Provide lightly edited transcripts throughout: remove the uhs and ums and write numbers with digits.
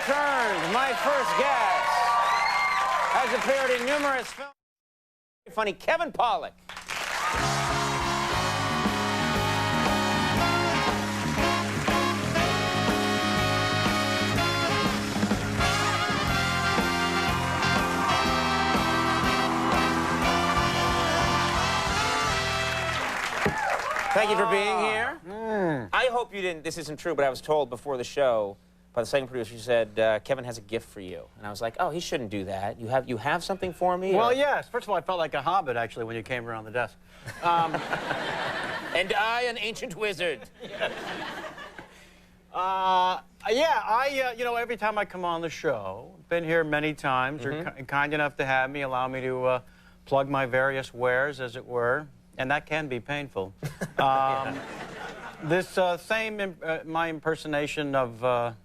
returns. My first guest has appeared in numerous films. Funny, Kevin Pollak. Thank you for being here. I hope you didn't, this isn't true, but I was told before the show by the second producer, she said, Kevin has a gift for you. And I was like, oh, he shouldn't do that. You have something for me? Well, or? yes. First of all, I felt like a hobbit, actually, when you came around the desk. And I, an ancient wizard. You know, every time I come on the show, been here many times, you're kind enough to have me, allow me to plug my various wares, as it were. And that can be painful. This my impersonation of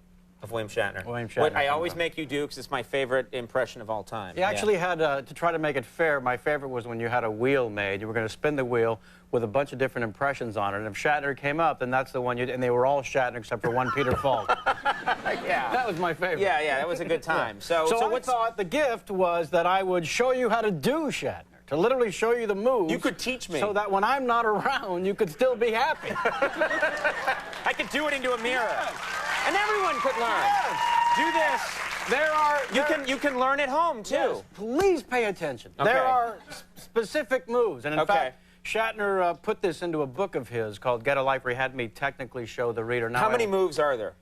William Shatner. William Shatner. What I always make you do, because it's my favorite impression of all time. You actually had, to try to make it fair, my favorite was when you had a wheel made. You were going to spin the wheel with a bunch of different impressions on it. And if Shatner came up, then that's the one you did. And they were all Shatner except for one Peter Falk. Yeah. That was my favorite. Yeah, that was a good time. So I thought the gift was that I would show you how to do Shatner. To literally show you the moves. You could teach me. So that when I'm not around, you could still be happy. I could do it into a mirror. Yes. And everyone could learn. Yes. Do this. You can learn at home, too. Yes. Please pay attention. Okay. There are specific moves. And in fact, Shatner put this into a book of his called Get a Life, where he had me technically show the reader. Now, how many moves are there?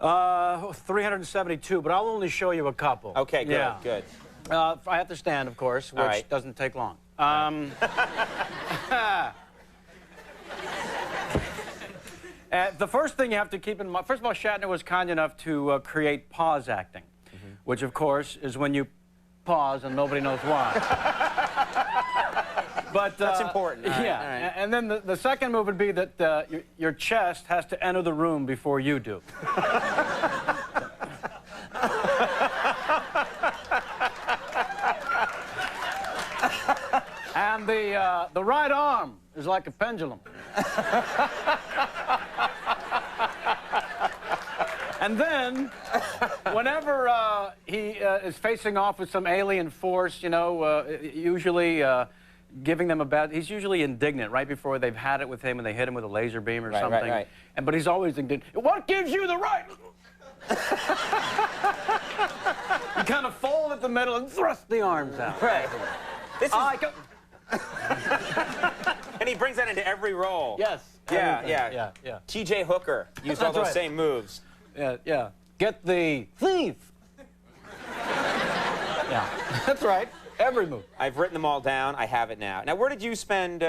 372, but I'll only show you a couple. Okay, good, good. I have to stand, of course, which doesn't take long. The first thing you have to keep in mind, first of all, Shatner was kind enough to create pause acting, which, of course, is when you pause and nobody knows why. But that's important. All right, yeah, all right. And then the second move would be that your chest has to enter the room before you do. And the right arm is like a pendulum. And then, whenever he is facing off with some alien force, you know, usually giving them a bad... He's usually indignant right before they've had it with him and they hit him with a laser beam or something. Right. But he's always indignant. What gives you the right? You kind of fold at the middle and thrust the arms out. Right. This is... And he brings that into every role. Yes. Yeah. T.J. Hooker used all those same moves. Yeah. Get the thief. Yeah, that's right. Every move. I've written them all down. I have it now. Now, where did you spend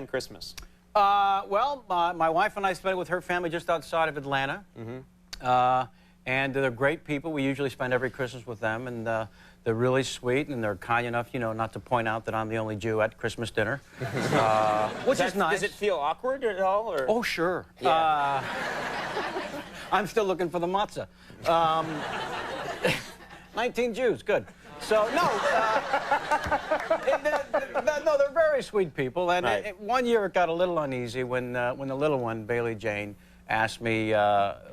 Christmas? Well, my wife and I spent it with her family just outside of Atlanta. And they're great people. We usually spend every Christmas with them, and they're really sweet, and they're kind enough, you know, not to point out that I'm the only Jew at Christmas dinner, which is nice. Does it feel awkward at all? Or? Oh, sure. Yeah. I'm still looking for the matzah. 19 Jews, good. So, no, no, they're very sweet people, and one year it got a little uneasy when the little one, Bailey Jane, asked me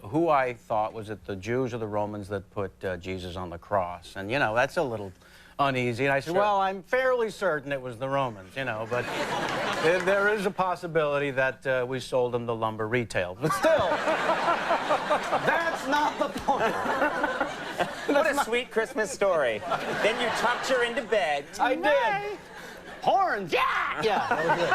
who I thought, was it the Jews or the Romans that put Jesus on the cross? And, you know, that's a little uneasy. And I said, well, I'm fairly certain it was the Romans, you know, but there is a possibility that we sold them the lumber retail. But still, that's not the point. What a sweet Christmas story. Then you tucked her into bed. I did. Horns, yeah! Yeah, that was it.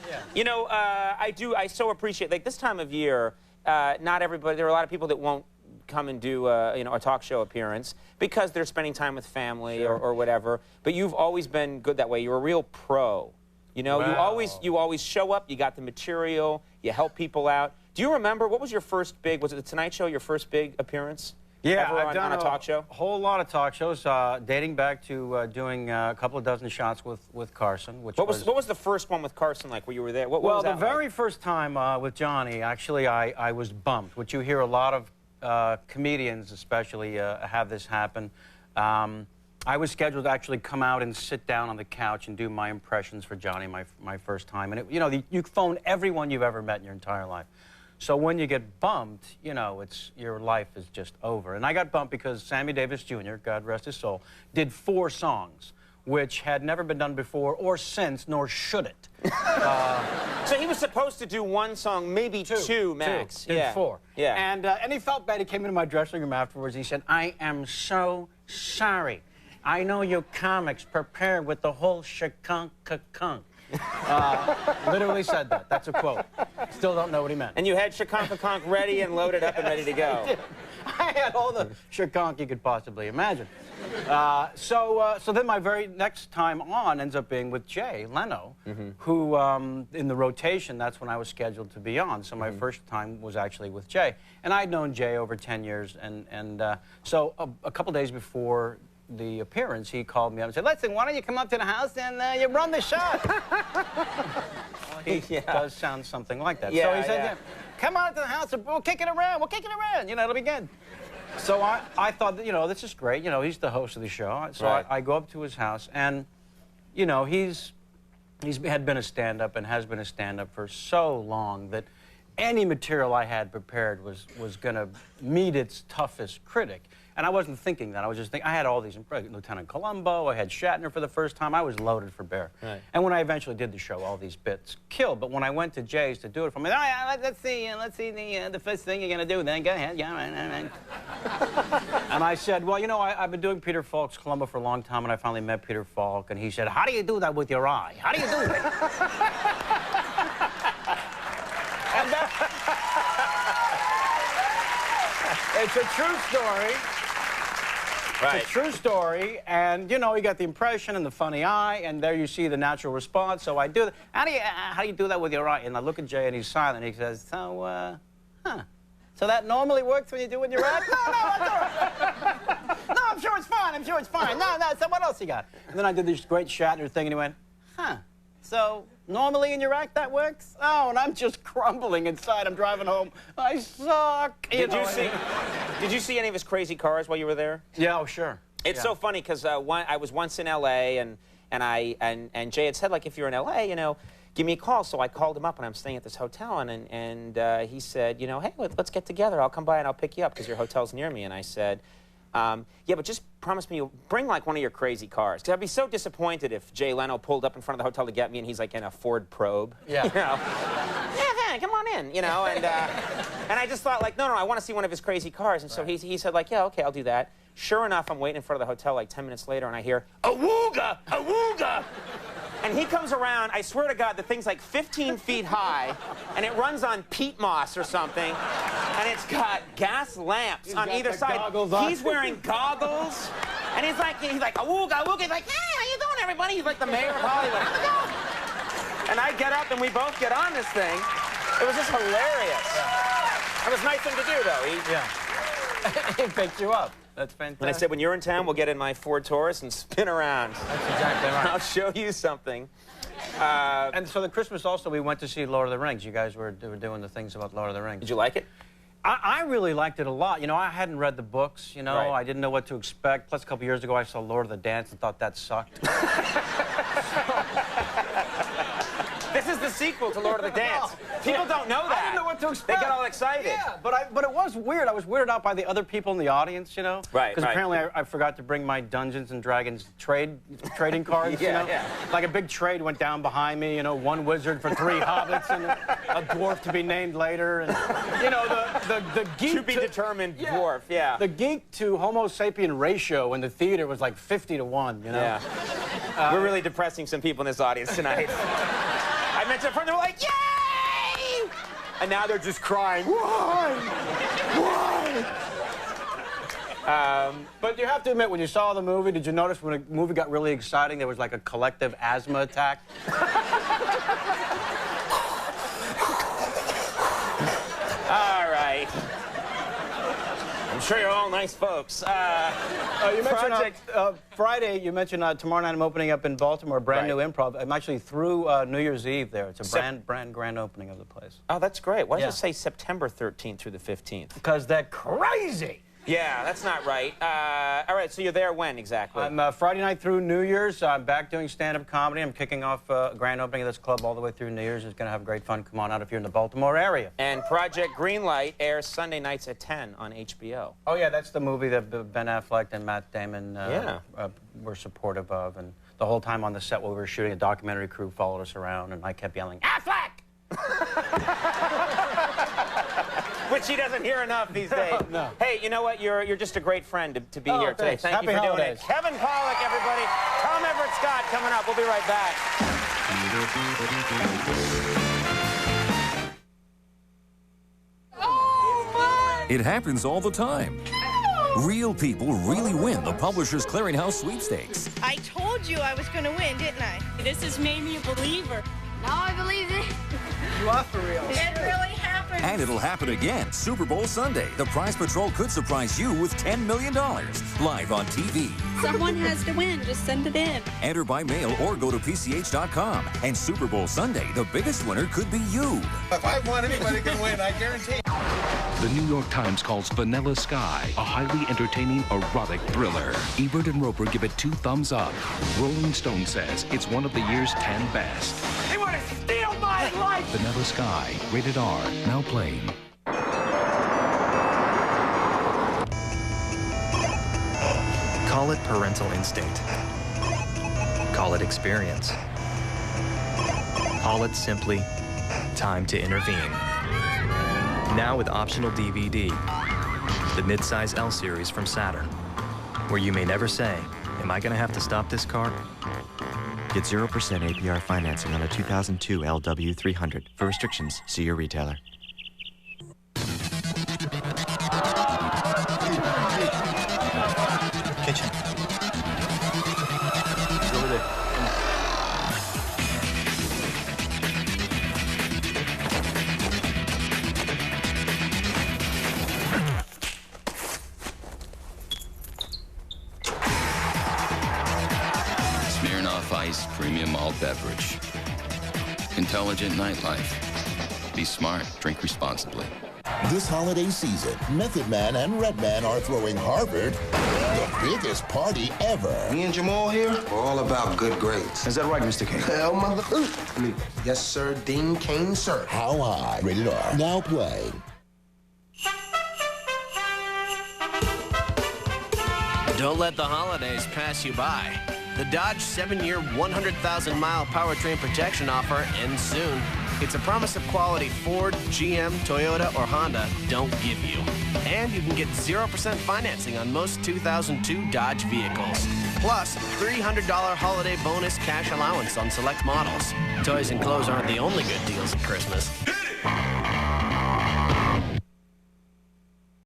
Yeah. You know, I so appreciate, like, this time of year, not everybody, there are a lot of people that won't come and do, you know, a talk show appearance because they're spending time with family or whatever, but you've always been good that way. You're a real pro. You know, you always show up, you got the material, you help people out. Do you remember, what was your first big, was it The Tonight Show, your first big appearance? Yeah, I've done on a talk show? A whole lot of talk shows, dating back to doing a couple of dozen shots with Carson. What was the first one with Carson like, where you were there? What was that the very first time with Johnny, actually, I was bumped, which you hear a lot of comedians especially have this happen. I was scheduled to actually come out and sit down on the couch and do my impressions for Johnny my first time. And, you know, you phone everyone you've ever met in your entire life. So when you get bumped, you know, your life is just over. And I got bumped because Sammy Davis Jr., God rest his soul, did 4 songs, which had never been done before or since, nor should it. So he was supposed to do 1 song, maybe two max. Did 4. Yeah. And he felt bad. He came into my dressing room afterwards. He said, "I am so sorry. I know you comics prepared with the whole shakunk-kunk." Literally said that. That's a quote. Still don't know what he meant. And you had shakunk ready and loaded up and ready to go. I had all the shakonk you could possibly imagine. So then my very next time on ends up being with Jay Leno, who, in the rotation, that's when I was scheduled to be on. So my first time was actually with Jay. And I'd known Jay over 10 years. And so a couple days before the appearance, he called me up and said, "Listen, why don't you come up to the house and you run the show?" He does sound something like that. So he said, "Come on to the house and we'll kick it around. We'll kick it around. You know, it'll be good." So I thought that, you know, this is great. You know, he's the host of the show. So I go up to his house, and, you know, he's had been a stand-up and has been a stand-up for so long that any material I had prepared was going to meet its toughest critic. And I wasn't thinking that. I was just thinking, I had all these, Lieutenant Columbo, I had Shatner for the first time. I was loaded for bear. Right. And when I eventually did the show, all these bits killed. But when I went to Jay's to do it for me, let's see the first thing you're going to do. Then go ahead. Yeah. And I said, well, you know, I've been doing Peter Falk's Columbo for a long time, and I finally met Peter Falk. And he said, "How do you do that with your eye? How do you do that?" And it's a true story. Right. It's a true story, and, you know, you got the impression and the funny eye, and there you see the natural response. So I do that. How do you do that with your eye? And I look at Jay, and he's silent. He says, "So, so that normally works when you do it with your eye?" No, that's all right. "No, I'm sure it's fine. I'm sure it's fine. No, so what else you got?" And then I did this great Shatner thing, and he went, "So normally in your act that works?" Oh, and I'm just crumbling inside. I'm driving home. I suck. Did you see any of his crazy cars while you were there? Yeah, oh, sure. It's so funny because I was once in L.A. and Jay had said, like, if you're in L.A., you know, give me a call. So I called him up, and I'm staying at this hotel, and he said, you know, hey, let's get together. I'll come by and I'll pick you up because your hotel's near me. And I said, yeah, but just promise me you'll bring, like, one of your crazy cars. Because I'd be so disappointed if Jay Leno pulled up in front of the hotel to get me and he's, like, in a Ford Probe. Yeah. You know? Yeah, come on in, you know. And I just thought, like, no, I want to see one of his crazy cars. And so he said, like, yeah, okay, I'll do that. Sure enough, I'm waiting in front of the hotel, like, 10 minutes later, and I hear, "Awooga! Awooga!" And he comes around, I swear to God, the thing's like 15 feet high, and it runs on peat moss or something, and it's got gas lamps on either side. He's wearing goggles, and he's like, "Awooga, awooga." He's like, "Hey, how you doing, everybody?" He's like the mayor of Hollywood. And I get up, and we both get on this thing. It was just hilarious. It was a nice thing to do, though. He picked you up. That's fantastic. And I said, when you're in town, we'll get in my Ford Taurus and spin around. That's exactly right. I'll show you something. And so the Christmas also, we went to see Lord of the Rings. You guys were doing the things about Lord of the Rings. Did you like it? I really liked it a lot. You know, I hadn't read the books, you know. Right. I didn't know what to expect. Plus, a couple years ago, I saw Lord of the Dance and thought that sucked. This is the sequel to Lord of the Dance. People don't know that. I didn't know what to expect. They get all excited. Yeah, but it was weird. I was weirded out by the other people in the audience, you know? Right, Because apparently I forgot to bring my Dungeons & Dragons trading cards, you know? Yeah. Like a big trade went down behind me, you know, 1 wizard for 3 hobbits and a dwarf to be named later. And, you know, the geek to be determined dwarf, yeah. The geek to Homo sapien ratio in the theater was like 50 to 1, you know? Yeah. We're really depressing some people in this audience tonight. I mentioned it from them, like, yay! And now they're just crying. Why? Why? But you have to admit, when you saw the movie, did you notice when the movie got really exciting, there was like a collective asthma attack? All right. I'm sure you're all nice folks. You mentioned Friday, you mentioned tomorrow night I'm opening up in Baltimore, a brand new improv. I'm actually through New Year's Eve there. It's a brand grand opening of the place. Oh, that's great. Why does it say September 13th through the 15th? Because they're crazy. Yeah, that's not right. All right, so you're there when exactly? I'm Friday night through New Year's. I'm back doing stand-up comedy. I'm kicking off a grand opening of this club all the way through New Year's. It's going to have great fun. Come on out if you're in the Baltimore area. And Project Greenlight airs Sunday nights at 10 on HBO. Oh, yeah, that's the movie that Ben Affleck and Matt Damon were supportive of. And the whole time on the set while we were shooting, a documentary crew followed us around, and I kept yelling, Affleck! Which he doesn't hear enough these days. No. Hey, you know what? You're just a great friend to be here today. Thanks. Thank you for doing it. Kevin Pollak, everybody. Tom Everett Scott coming up. We'll be right back. It happens all the time. Real people really win the Publishers Clearinghouse sweepstakes. I told you I was going to win, didn't I? This has made me a believer. Now I believe it. You are for real. It really happened. And it'll happen again. Super Bowl Sunday. The Prize Patrol could surprise you with $10 million. Live on TV. Someone has to win. Just send it in. Enter by mail or go to PCH.com. And Super Bowl Sunday, the biggest winner could be you. If I won, anybody can win, I guarantee. The New York Times calls Vanilla Sky a highly entertaining erotic thriller. Ebert and Roper give it 2 thumbs up. Rolling Stone says it's one of the year's 10 best. They want to steal my life! Vanilla Sky, rated R, now playing. Call it parental instinct. Call it experience. Call it simply time to intervene. Now with optional DVD, the midsize L series from Saturn, where you may never say, am I going to have to stop this car? Get 0% APR financing on a 2002 LW300. For restrictions, see your retailer. Kitchen. Over there. Smirnoff Ice Premium Malt Beverage. Intelligent nightlife. Be smart, drink responsibly. This holiday season, Method Man and Redman are throwing Harvard the biggest party ever. Me and Jamal here are all about good grades. Is that right, Mr. Kane? Hell, mother. Yes, sir. Dean Kane, sir. How High? Rated R. Now playing. Don't let the holidays pass you by. The Dodge 7-year, 100,000-mile powertrain protection offer ends soon. It's a promise of quality Ford, GM, Toyota, or Honda don't give you. And you can get 0% financing on most 2002 Dodge vehicles. Plus, $300 holiday bonus cash allowance on select models. Toys and clothes aren't the only good deals at Christmas.